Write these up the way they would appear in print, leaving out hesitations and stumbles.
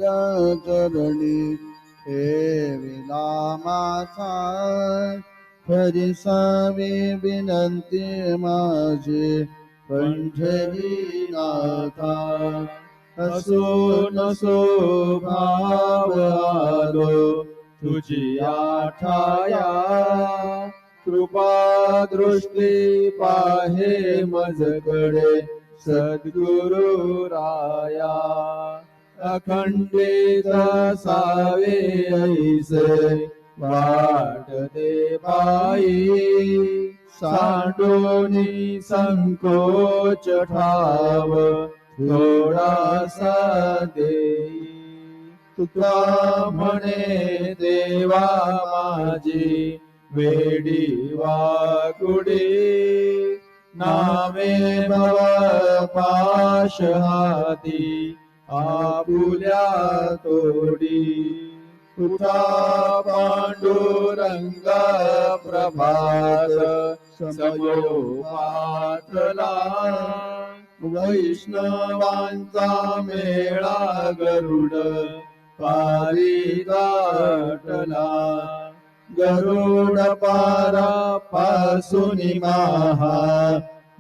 चरणी ठेविला माझा फरिसावी विनंती माझी पंढरीनाथा असो नसो भाव आलो तुझी आठाया कृपा दृष्टी पाहे मजकडे सद्गुरु राया अखंडित सावे ऐसे वाटते पायी सांडोनी संकोच ठाव थोडासा देई तुका म्हणे देवा माझी वेडी वाकुडी नामे भव पाश हाती आपुल्या तोडी तुझा पांडुरंगा प्रभात समयो पातला वैष्णवांचा मेळा गरुड पारिदाटला गरुड पारा पासून महा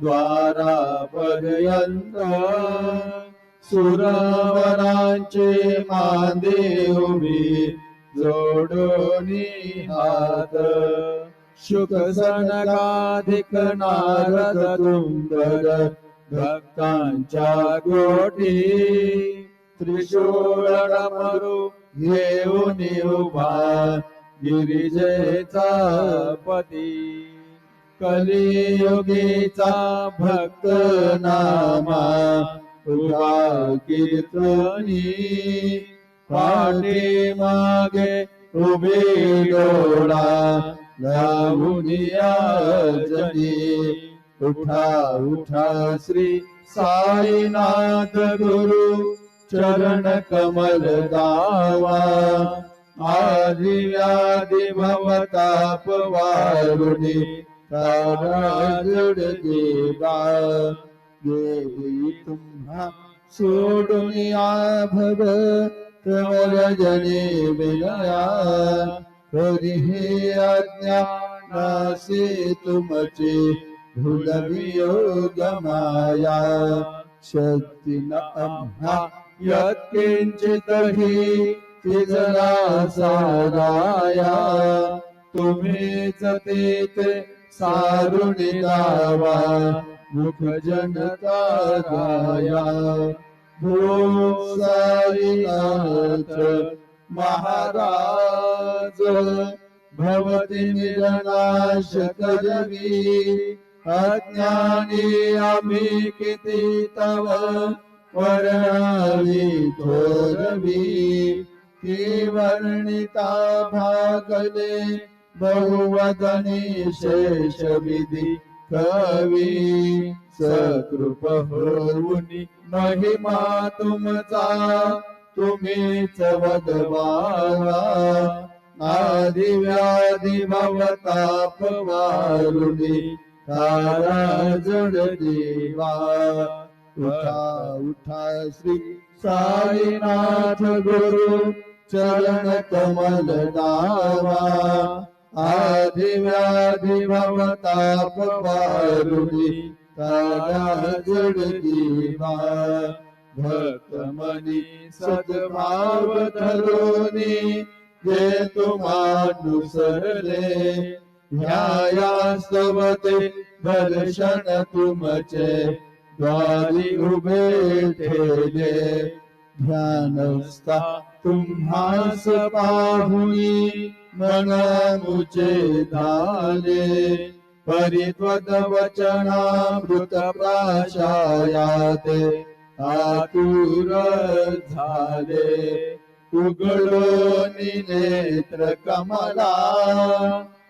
द्वारापर्यंत सुरवरांचे मांदे उभी जोडोनी हात शुक सनकाधिक नारद तुंगर भक्तांच्या गोठी त्रिशूळ डमरू घेऊन उभा गिरिजेचा पती कलियुगीचा भक्त नामा उभा कीर्तनी पाठी मागे उभे डोळा लावून याचनी उठा उठा श्री साईनाथ गुरु चरण कमल दावा आदि व्याधि भवताप वारुणी तारा जड देवा देवी तुम्हा सोडून या भव प्रवर जने विनया हरि हे आज्ञा नासे तुमचे भूलवियोग माया शक्ती न आम्हा यत्किंचितहि तिजला साराया तुम्हीच तेथे सारुणी लावा मुख जनता गाया भो साईनाथ महाराज भवती निरनाश करवी अज्ञानी आम्ही किती तव वर्णावी थोरवी ती वर्णिता भागले बहुवदनी शेष विधी कवी सकृप होऊनी महिमा तुमचा तुम्हीच वदवावा आदि व्याधी भवताप वारुणी तारा जड देवा उठा उठा श्री साईनाथ गुरु चरण कमल दावा आदि व्याधि भवताप वारुणी तारा जड देवा भक्त मनी सद्भाव धरोनी जे तुम्हानुसरले ध्यायास्तवते दर्शन तुमचे द्वारी उभे ठेले ध्यानस्था तुम्हास पाहुनी मन मुचे धाले परित्वत वचनामृत प्राशायाते आतुर झाले उघडो नेत्र कमला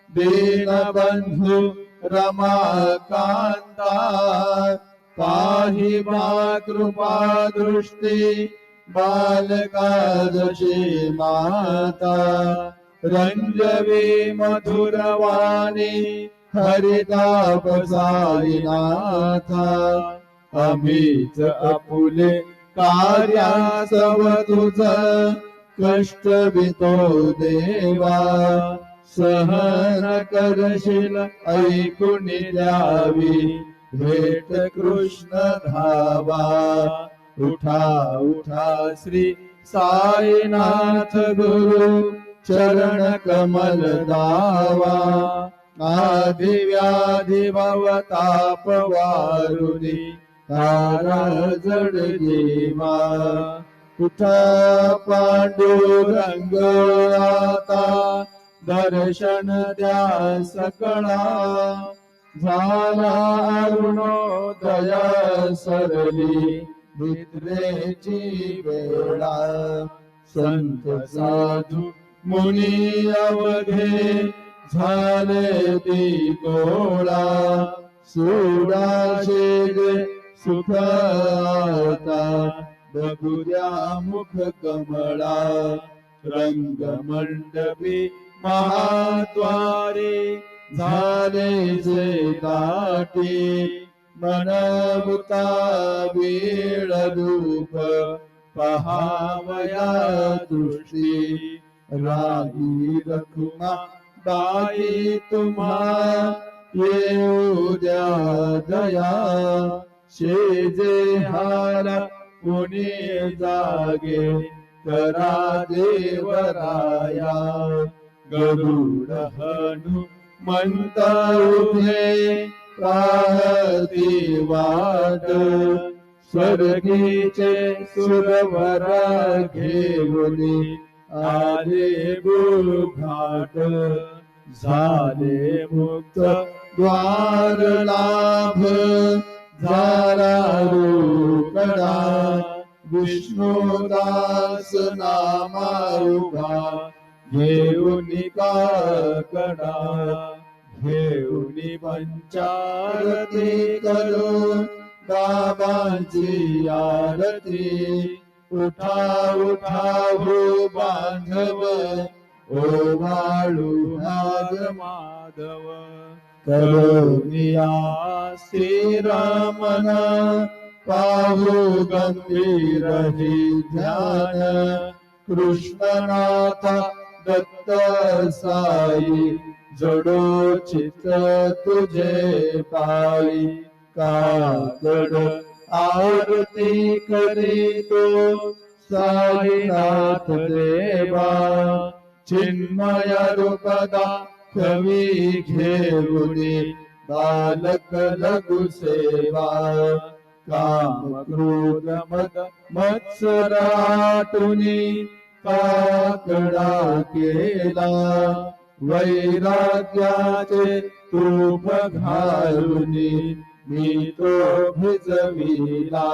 दीनबंधू रमाकांता पाहि मा कृपा दृष्टी बालकादशी माता रंजवी मधुरवाणी हरिताप साईनाथा अमीच आपुले कार्यासव तुझ कष्ट वितो देवा सहन करशील ऐकून द्यावी भेट कृष्ण धावा उठा उठा श्री साईनाथ गुरु चरण कमल दावा आदि व्याधी भवताप वारुनी तारा जड जीवा उठा पांडुरंग आता दर्शन द्या सकळा झाला अरुणोदय सरली निद्रेची वेळा संत साधू मुनी अवघे झाले ती गोळा सुडाशे सुख आता बघूया मुख कमळा रंग मंडपी महाद्वारे झाले जे दाटी मनमुता वेळ रूप पहावया दृष्टी राही रखुमा बाई तुम्हा येऊ द्या दया शेजे हारा पुणे जागे करा देवराया गरुड हनु म्हणता उभे पाहती वाट स्वर्गीचे सुरवर घेऊनी आले बुघाट झाले मुक्त द्वार लाभ झाला रोकडा विष्णुदास नामा उभा घेऊनी काकडा घेऊनी पंचारती करो बाबांची आरती उठा उठा हो बांधव ओ बाळू नाग माधव करोनिया श्रीरामना पाहू गंभीर हि ध्यान कृष्णनाथ दत्त साई जडो चित तुझे पायी काकड आरती करीतो साईनाथ देवा चिन्मय रूपदा कवी घेऊनी बालक लघु सेवा काम क्रोध मद मत्सराटुनी काकडा केला वैराग्याचे तूप घालुनी मी तो भिजविला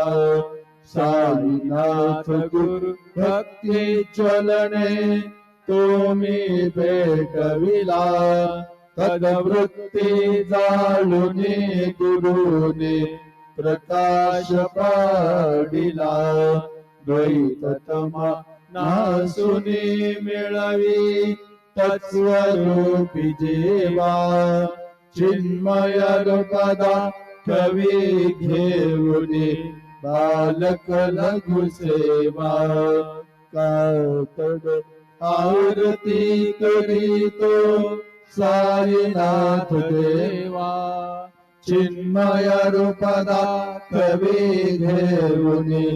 साईनाथ गुरु भक्ती चलने तो मी भेटविला तदवृत्ती जाळुनी गुरुने प्रकाश पाडिला द्वैततमा नासुनी मिळवी तत्स्वरूपी जेवा चिन्मय रूपदा कवी घेऊनी बालक लघु सेवा काकड आरती करीतो साईनाथ देवा चिन्मय रूपदा कवी घेऊनी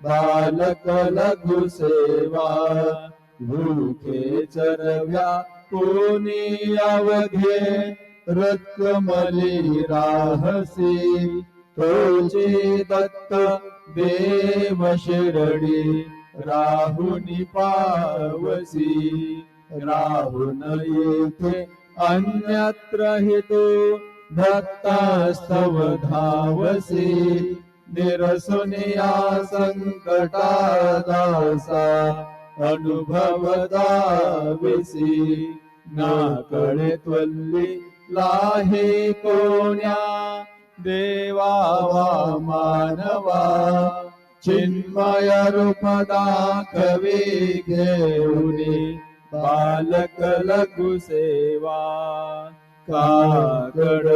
बालक लघु सेवा भूखे चरव्या कोणी अवघे रक्कमली राहसी तोचे दत्त देव शिरडी राहुनी पावसी राहुन येथे अन्यत्र हितो दत्तास्तव धावसी निरसुनिया संकटा दासा अनुभव दाविसी नाकडे त्वल्ली लाहे कोण्या देवा वा मानवा चिन्मय रूपदा कवी घेऊनी बालक लघु सेवा काकड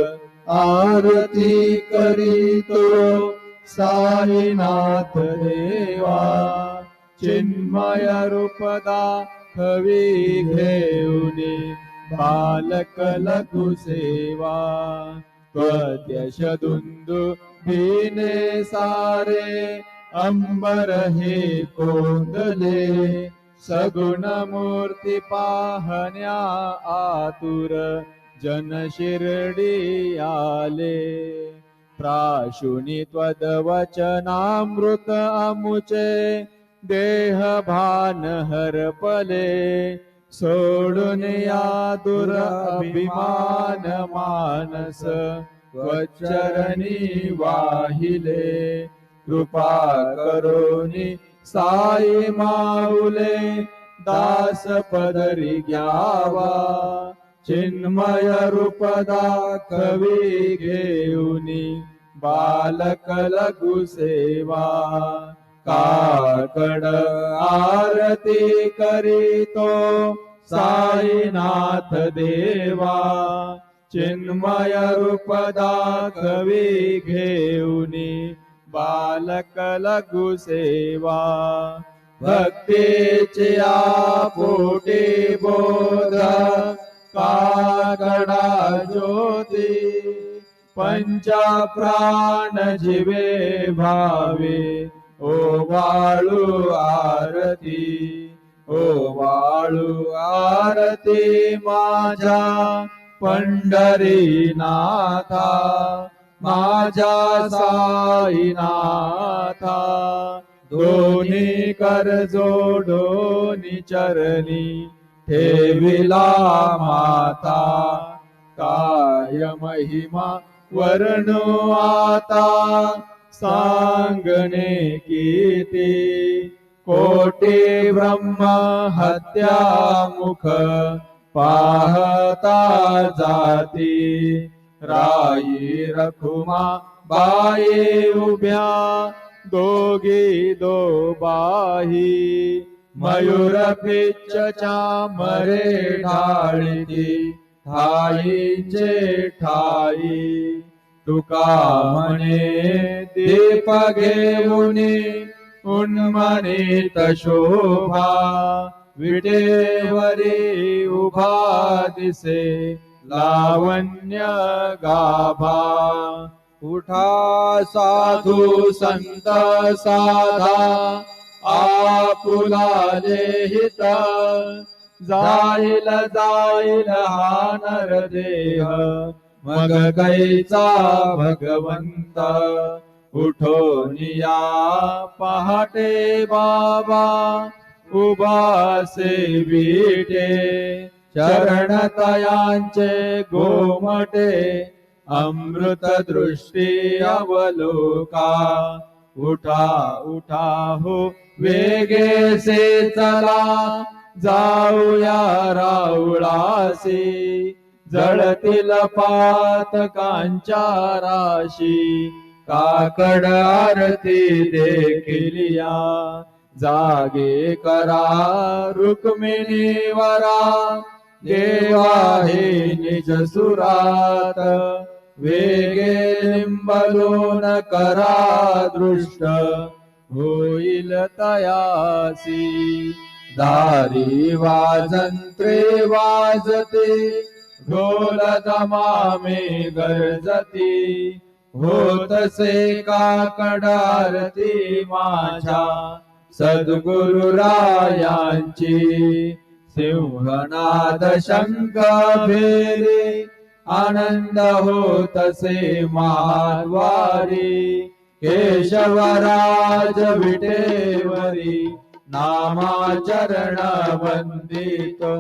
आरती करीतो साईनाथ देवा चिन्मय रूपदा हवी घेऊनी बालक लघु सेवा त्वद्यश दुंदुभीने सारे अंबर हे कोंदले सगुण मूर्ती पाहण्या आतुर जन शिरडी आले प्राशुनी त्वद्वचनामृत अमुचे देह भान हरपले सोडून या दुरभिमान मानस त्वचरणी वाहिले कृपा करोनी साई माऊले दास पदरी घ्यावा चिन्मय रूपदा कवी घेऊनी बालक लघु सेवा काकड आरती करीतो साईनाथ देवा चिन्मय रूपदा कवी घेऊनी बालक लघु सेवा भक्तीचे पोटी बोध काकडा ज्योती पंचा प्राण जीवे भावे ओ वाळू आरती ओ वाळू आरती माझ्या पंढरीनाथा माझ्या साईनाथा दोन्ही कर जोडोनी चरणी ठेविला माता काय महिमा वर्णो आता सांगणे किती कोटी ब्रह्म हत्या मुख पाहता जाती राई रखुमा बाई उभ्या दोघी दोबाही मयूर पिच्चच्या मरे ढाळीती ठाईचे ठाई तुका म्हणे दीप घेऊनी उन्मनीत शोभा विटेवरी उभा दिसे लावण्य गाभा उठा साधू संत साधा आपुला देहित जाईल जाईल हा नरदेह मग कैचा भगवंत उठोन या पहाटे बाबा उभासे विटे चरण तयांचे गोमटे अमृत दृष्टी अवलोका उठा उठा हो वेगे से चला जाऊया राऊळासी जळतील पातकांच्या राशी काकड आरती देखिलिया जागे करा रुक्मिणी वरा देवा हे निज सुरात वेगे लिंबलोन करा दृष्ट होईल तयासी दारी वाजंत्रे वाजते ढोल दमामे गरजती होतसे काकड आरती माझ्या सद्गुरुरायांची सिंहनाद शंख भेरी आनंद होतसे महाद्वारी केशवराज विटेवरी नामाचरण वंदितो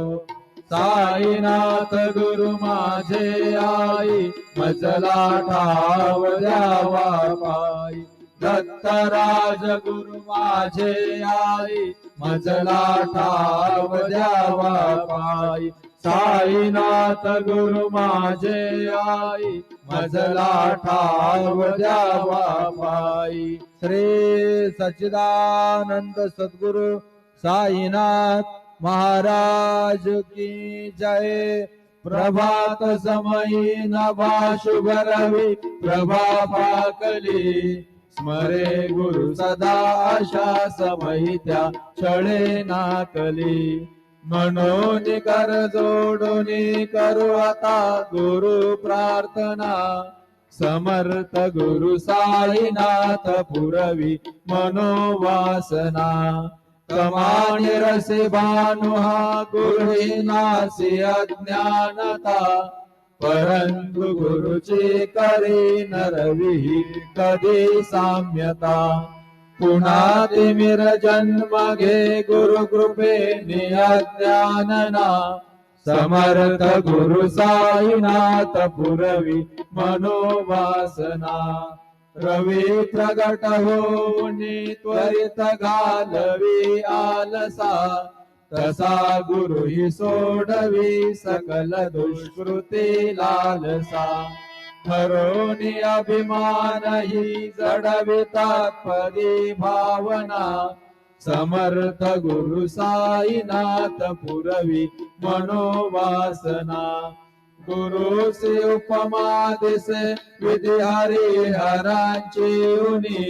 साईनाथ गुरु माझे आई मजला ठाव द्यावा पायी दत्तराज गुरु माझे आई मजला ठाव द्यावा पायी साईनाथ गुरु माझे आई मजला ठाव द्यावा पायी श्री सच्चिदानंद सद्गुरु साईनाथ महाराज की जय। प्रभात समयी नभा शुभ रवी प्रभा पाकली स्मरे गुरु सदा अशा समयी त्या छळे नाकली म्हणून कर जोडून करू आता गुरु प्रार्थना समर्थ गुरु साईनाथ पुरवी मनोवासना कमानी रसे भानुहा गुरुनासी अज्ञानता परंतु गुरुची करी नरविही कधी साम्यता पुन्हा तिमिर जन्म घे गुरु कृपेने अज्ञानना समर्थ गुरु साईनाथ पुरवी मनोवासना रवी प्रगट होऊनी त्वरित घालवी आलसा तसा गुरु ही सोडवी सकल दुष्कृती लालसा हरोनी अभिमान ही जडवितात पदी भावना समर्थ गुरु साईनाथ पुरवी मनोवासना गुरु से उपमा दिसे विधी हरिहरांची उनी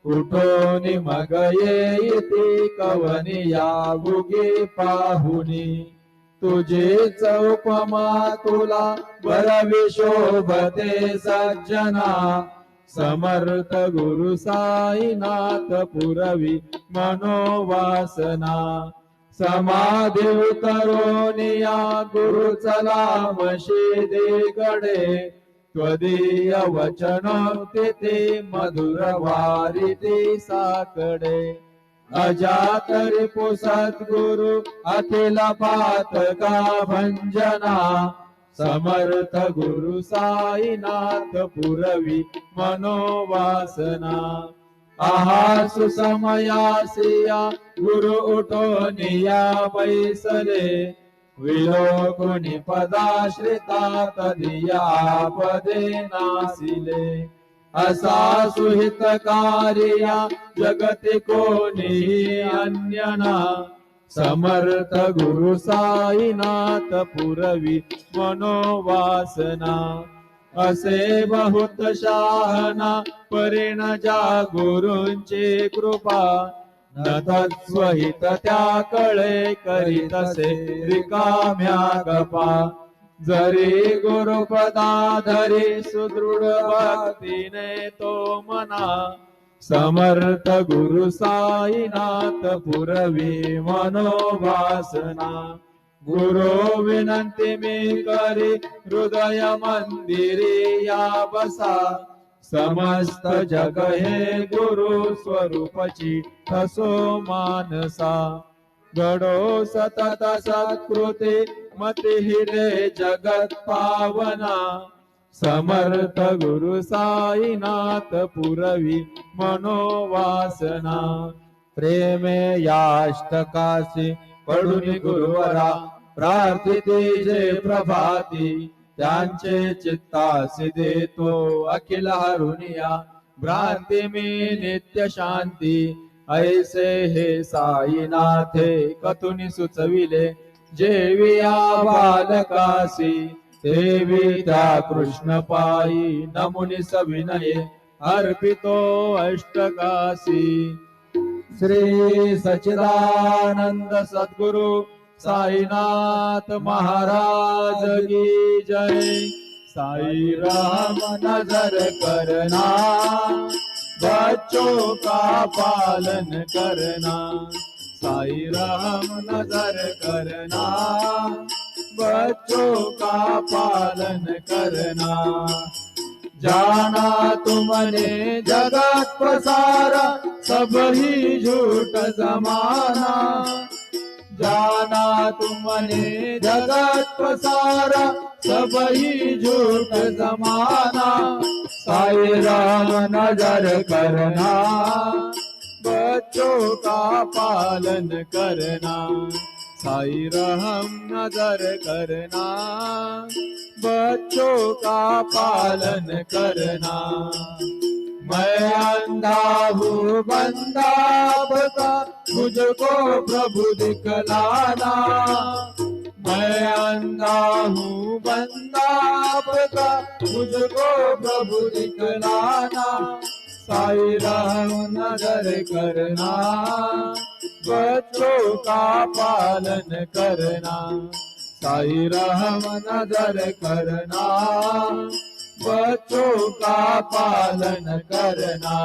कुठोनी मग येती कवनी या बुगी पाहुनी तुझीच उपमा तुला बरवी शोभते सज्जना समर्थ गुरु साईनाथ पुरवी मनोवासना समाधी उतरोनिया गुरु चला मशिदीकडे त्वदीय वचन तिथे मधुर वारिती साकडे अजातरी सद्गुरु अखिल पातका भंजना समर्थ गुरु साईनाथ पुरवी मनोवासना आहा सुसमयासिया गुरु उठोनिया बैसले विलोकुनि पदाश्रिता तदिया पदे नासिले असा सुहितकार्या जगति कोणी अन्यना समर्थ गुरु साईनाथ पुरवी मनोवासना असे बहुत शहाणा परिण जा गुरूंची कृपा न तत्स्वहित त्या कळे करीतसे रिकाम्या गपा जरी गुरुपदाधरी सुदृढ भक्तीने तो मना समर्थ गुरु साईनाथ पुरवी मनोवासना गुरु विनंती मी करी हृदय मंदिरी या बसा समस्त जग हे गुरु स्वरूपची तसो मानसा घडो सतत सत्कृती मती हिरे जगत पावना समर्थ गुरु साईनाथ पुरवी मनोवासना प्रेमे याष्टकाशी पडून गुरुवरा प्रार्थिते जे प्रभाती त्यांचे चित्तासी देतो अखिल हरुनिया भ्रांती मी नित्य शांती ऐसे हे साईनाथे कथुनी सुचविले जेविया बालकासी देवी त्या कृष्ण पायी नमुनी सविनये अर्पितो अष्टकासी श्री सच्चिदानंद सद्गुरु साईनाथ महाराज की जय। साई राम नजर करना बच्चों का पालन करना साई राम नजर करना बच्चों का पालन करना जाना तुमने जगत पसारा सब ही झूठ जमाना जाना तुमने जगत पसारा सब ही झूठ जमाना साई राम नजर करना बच्चों का पालन करना साई राम नजर करना बच्चों का पालन करना मैं अंधा हूँ बंदा बता मुझको प्रभु दिखलाना मैं अंधा हूँ बंदा बता मुझको प्रभु दिखलाना साई राम नजर करना, बच्चों का पालन करना। साई राम नजर करना, बच्चों का पालन करना।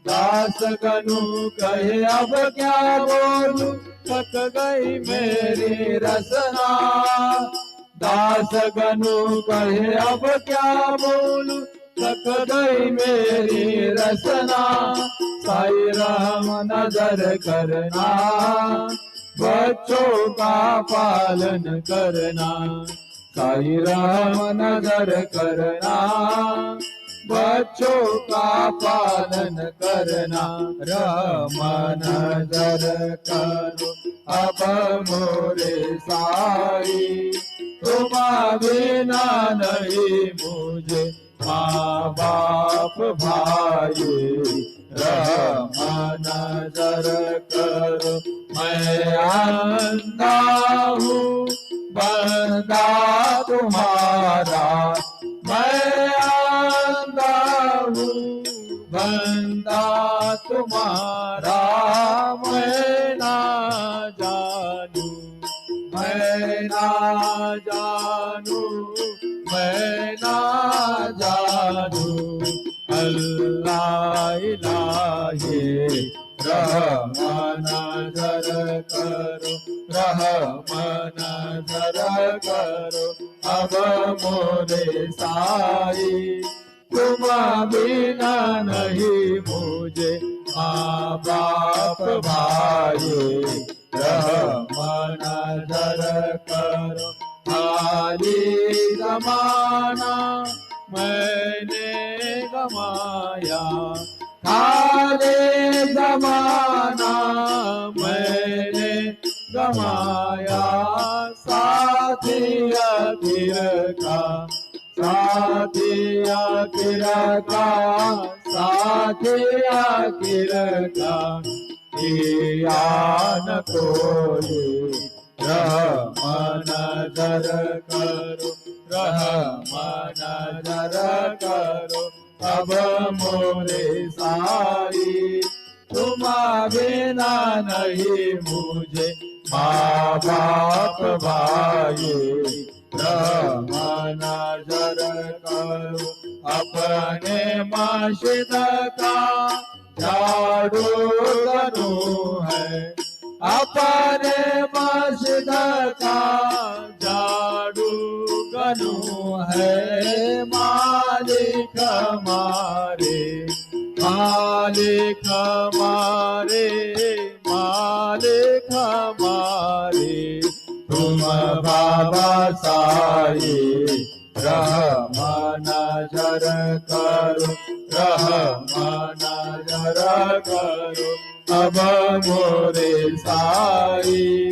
दास गनु कहे अब क्या बोलूं, थक गई मेरी रसना। दास गनु कहे अब क्या बोलूं, थक गई मेरी रसना। साई राम नजर करना, बच्चों का पालन करना। साई राम नजर करना, बच्चों का पालन करना। राम नजर करो अब मोरे साई, तुम बिना नहीं मुझे माँ बाप भाई। राम नजर करो मैं अंधा हूँ बंदा तुम्हारा, मैं अंधा हूँ बंदा तुम्हारा। मैं ना जानू, मैं ना जानू, मैं ना जानू, अल्लाह इलाही। रहम नजर करो, रहम नजर करो अब मोरे साई। तुम बिना नहीं मुझे माँ बाप भाई। रहम नजर करो खाली जमाना मैंने गमाया, खाली जमाना मैंने गमाया। साथिया फिर का, साथिया फिर का, साथिया फिर का किया न कोई। रहम नजर करो, रहम नजर करो अब मोरे साई। तुम बिना नहीं मुझे माँ बाप भाई। रहम नजर करो अपने मस्जिद का झाड़ू गनु है, अपने मस्जिद का झाड़ू गनु है। मालिक हमारे, मालिक हमारे, मालिक हमारे तुम बाबा साई। रहम नजर करो, रहम नजर करो अब मोरे साई।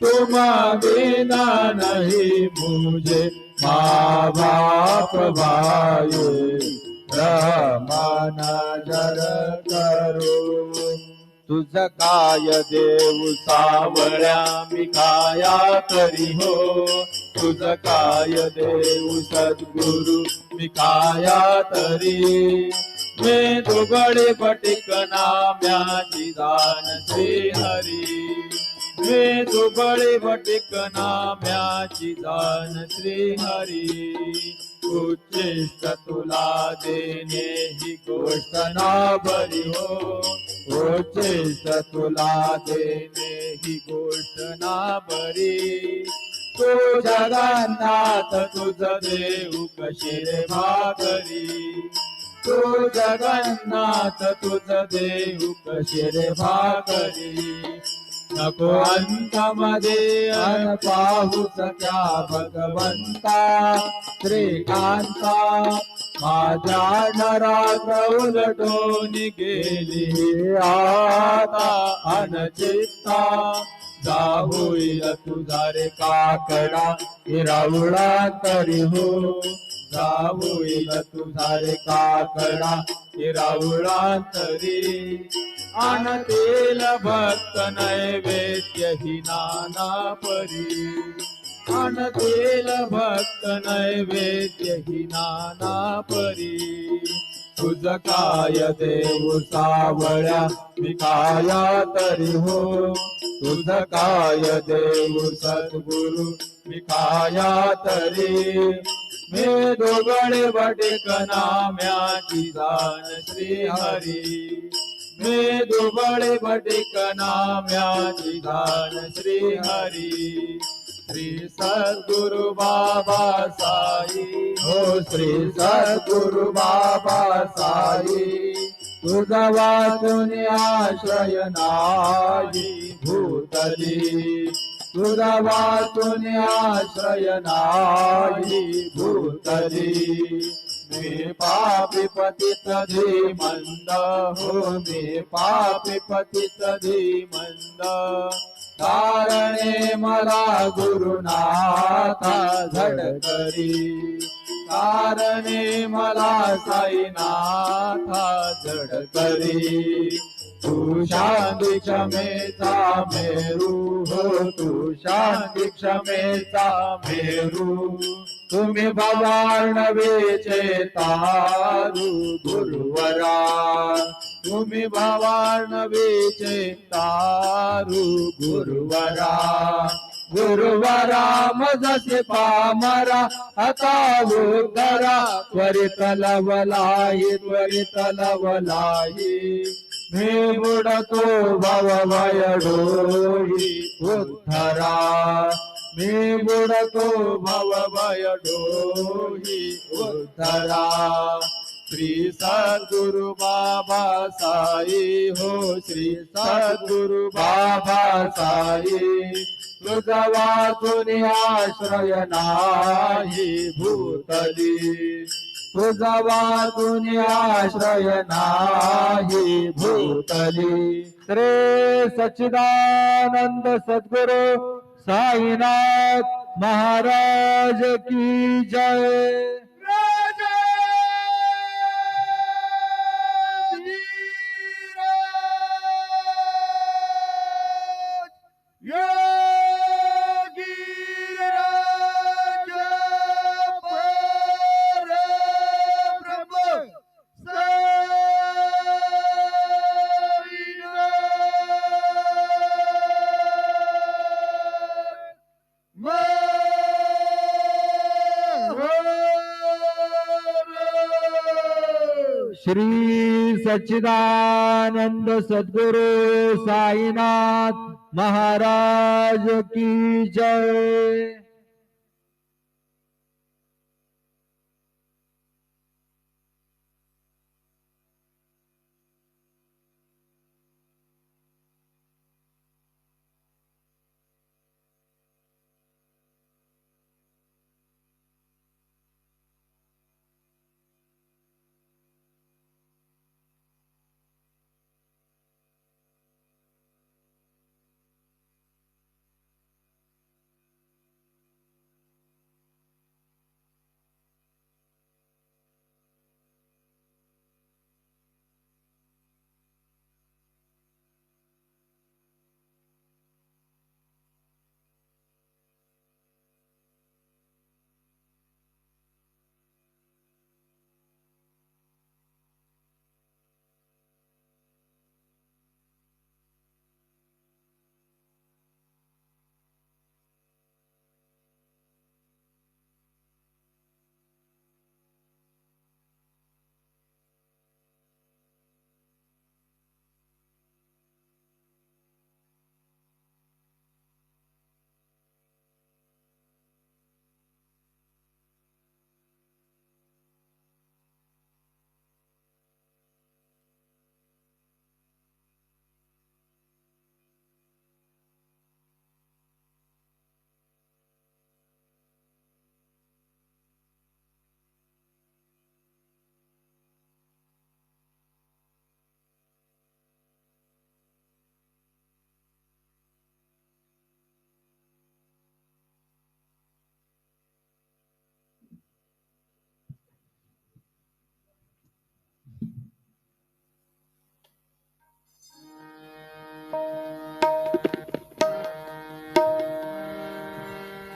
तुम बिना नहीं मुझे माँ बाप भाई। रहम नजर करो। तुझ काय देव सावळ्या मी काया करी हो, तुझ काय देव सद्गुरु मी काया तरी। मैं दुगड़े बटिक नाम्याची दान श्री हरी, मैं दुगड़े बटिक नाम्याची दान श्री हरी। उच्चिष्ट तुला देणे ही गोष्ट ना बरी हो, उच्चिष्ट तुला देणे ही गोष्ट ना बरी। तू जगन्नाथ तुझ देऊ कशी रे भाकरी, तू जगन्नाथ तुझ देऊ कशी रे भाकरी। नको अंतमध्ये अन पाहूस क्या भगवंता श्रीकांता। माझ्या नरात उलटून गेली आता अनचित्ता। जाऊया तुझा रे काकडा हिरावळा तरी हो, जाऊया तुझा रे काकडा हिरावळा तरी। आणतील भक्त नैवेद्य ही नाना परी, आणतील भक्त नैवेद्य ही नाना परी। तुझ काय देऊ सावळ्या मी काया तरी हो तुझ काय देऊ सद्गुरु मी काया तरी मी दोघडे बटिक नाम्याची जाण श्री हरी मी दुबळे बटिक नाम्याची जाण श्री हरी श्री सद्गुरु बाबा साई हो श्री सद्गुरु बाबा साई तुझा वाचून आश्रय नाही भूतली तुझा वाचून आश्रय नाही भूतली मी पापी पतित धीमंद हो मी पापी पतित धीमंद कारणे मला गुरुनाथा झडकरी कारणे मला साईनाथा झडकरी तू शांती क्षमेचा मेरू हो तू शांती क्षमेचा मेरू तुम्ही भवार्णवेचे तारू गुरुवरा तुम्ही भवार्णवेचे तारू गुरुवरा गुरुवरा मजसे पामरा आता उद्धरा त्वरित लवलाई मी बुडतो भवभय डोही उद्धरा मी बुडतो भवभय डोही उद्धरा श्री सद्गुरु बाबा साई हो श्री सद्गुरु बाबा साई तुझा वाचून आश्रय नाही भूतली तुझा वाचून आश्रय नाही भूतली श्री सच्चिदानंद सद्गुरु साईनाथ महाराज की जय श्री सच्चिदानंद सद्गुरु साईनाथ महाराज की जय।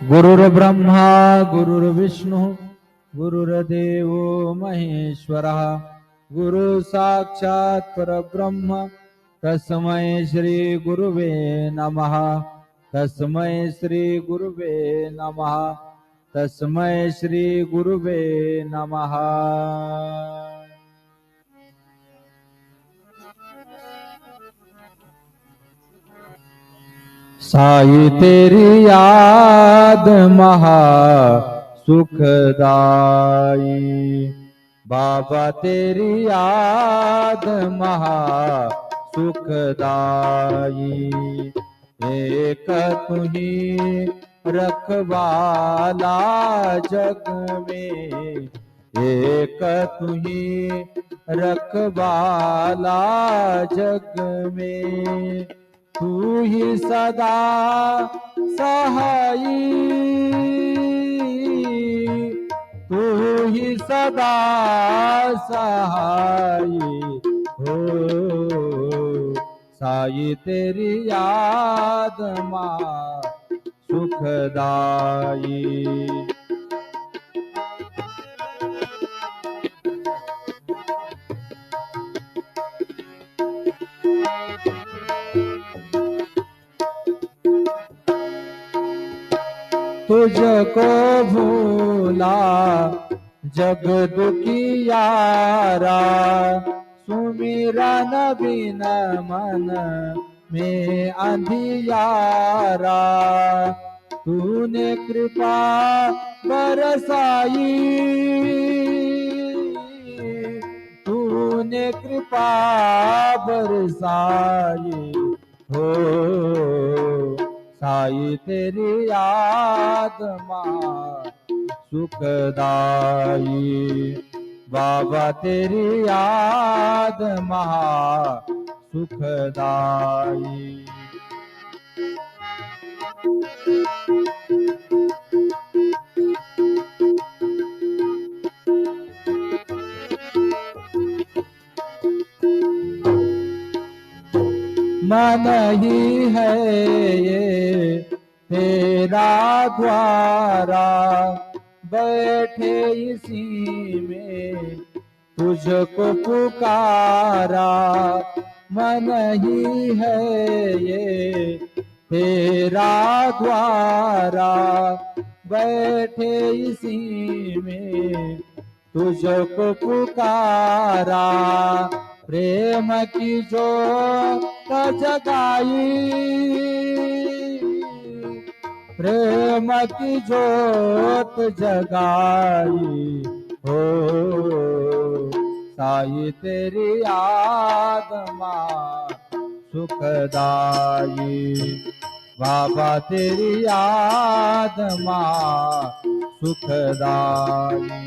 गुरुर्ब्रह्मा गुरुर्विष्णु गुरुर्देवो महेश्वरः गुरु साक्षात् परब्रह्म तस्मै श्री गुरुवे नमः तस्मै श्री गुरुवे नमः तस्मै श्री गुरुवे नमः। साई तेरी याद महा सुखदाई, बाबा तेरी याद महा सुखदाई। एक तुही रखवाला जग में, एक तुही रखवाला जग में। तू ही सदा सहाई, तू ही सदा सहाई हो। साई तेरी याद मां सुखदाई। तुझको भूला जग दुखियारा, सुमिरन बिन मन में अंधियारा। तूने कृपा बरसाई, तूने कृपा बरसाई हो। साई तेरी याद मां सुखदाई, बाबा तेरी याद महा सुखदाई। मन ही है ये तेरा द्वारा, बैठे इसी में तुझको पुकारा। मन ही है ये तेरा द्वारा, बैठे इसी में तुझको पुकारा। प्रेम की जोत जगाई, प्रेम की जोत जगाई हो। साई तेरी याद मां सुखदाई, बाबा तेरी याद मां सुखदाई।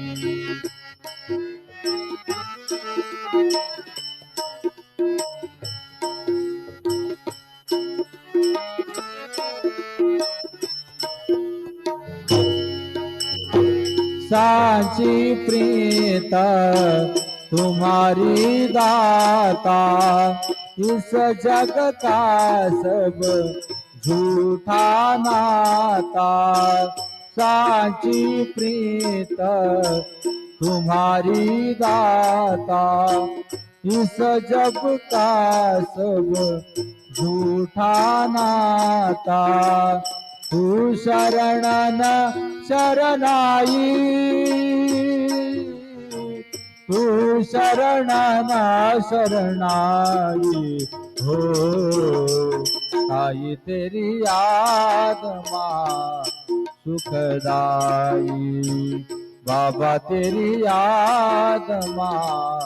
साची प्रीत तुम्हारी दाता, इस जग का सब झूठा नाता। साची प्रीत तुम्हारी दाता, इस जग का सब झूठा नाता। तू शरण न शरणाई, तू शरण न शरणाई हो। साई तेरी याद मां सुखदाई, बाबा तेरी याद मां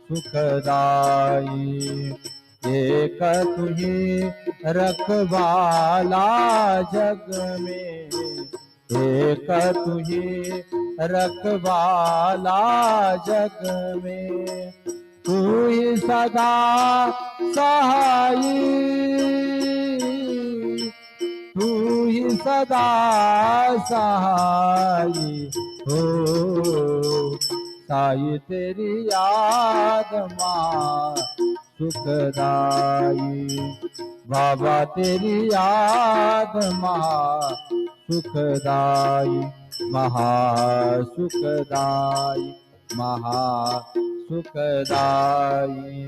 सुखदाई। एक तुही रखवाला जग में, एक तुही रखवाला जग में। तू ही सदा सहाई, तू ही सदा सहाई हो। साई तेरी याद मां सुखदाई, बाबा तेरी याद महा सुखदाई, महा सुखदाई, महा सुखदाई